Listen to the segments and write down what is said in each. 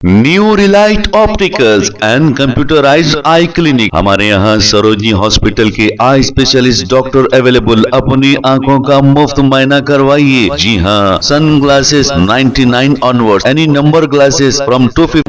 New Relight opticals and computerised I clinic. हमारे यहाँ Sarojini hospital के आई स्पेशलिस्ट डॉक्टर अवेलेबल। अपनी आंखों का मुफ्त मायना करवाइए। जी हाँ, sun glasses 99 onward, any number glasses from 250।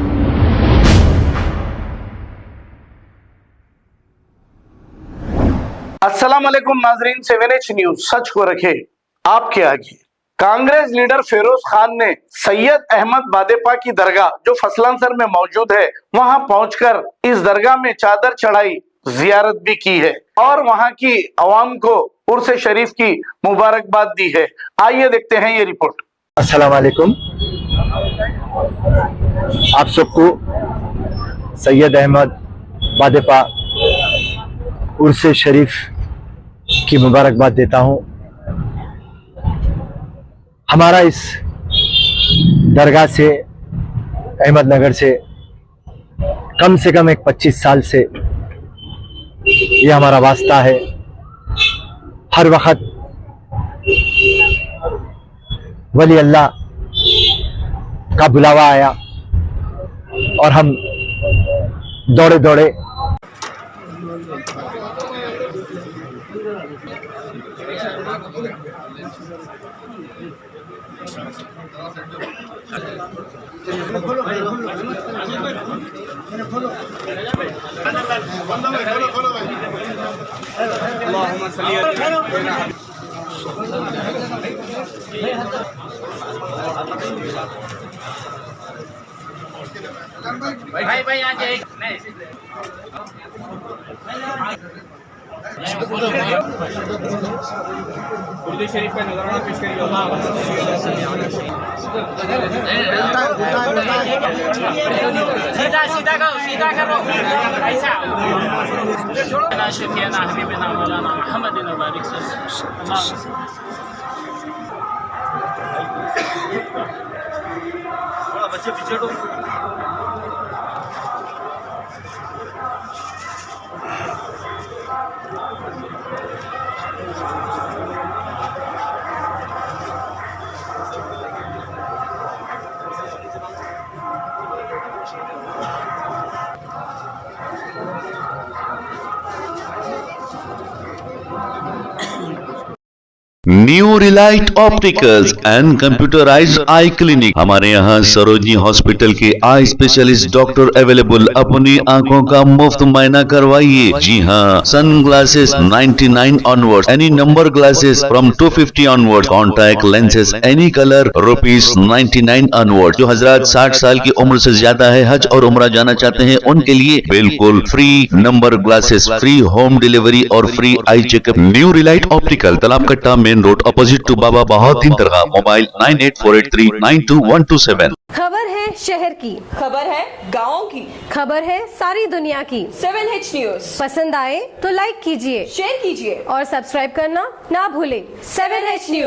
अस्सलाम वालेकुम नाजरीन, 7H न्यूज सच को रखे आपके आगे। कांग्रेस लीडर फिरोज खान ने सैयद अहमद बादेपा की दरगाह जो फसलांसर में मौजूद है वहां पहुंचकर इस दरगाह में चादर चढ़ाई, जियारत भी की है और वहां की अवाम को उर्स शरीफ की मुबारकबाद दी है। आइए देखते हैं ये रिपोर्ट। अस्सलाम वालेकुम, आप सबको सैयद अहमद बादेपा उर्स शरीफ की मुबारकबाद देता हूं। हमारा इस दरगाह से, अहमदनगर से कम एक 25 साल से ये हमारा वास्ता है। हर वक्त वली अल्लाह का बुलावा आया और हम दौड़े दौड़े भाई यहाँ जाए उर्दू शरीफ का नजराना पेश करिए। सीधा करो ऐसा। शफीना हबीबना मौलाना मोहम्मद मुबारक बच्चे पीछे हटो। New Relight opticals and computerised I clinic. हमारे यहाँ सरोजनी हॉस्पिटल के आई स्पेशलिस्ट डॉक्टर अवेलेबल। अपनी आंखों का मुफ्त मायना करवाइए। जी हाँ, sun glasses 99 onward, any number glasses from 250 onward, contact lenses any colour ₹99 onward. जो हजरात 60 साल की उम्र से ज्यादा है, हज और उम्रा जाना चाहते हैं, उनके लिए बिल्कुल free number glasses, free home delivery और free eye checkup. New Relight optical, Talab Katta, main road, opposite to Baba Bahauddin दरगाह। मोबाइल 9848392127। खबर है शहर की, खबर है गाँव की, खबर है सारी दुनिया की। 7H न्यूज पसंद आए तो लाइक कीजिए, शेयर कीजिए और सब्सक्राइब करना ना भूलें। 7H news.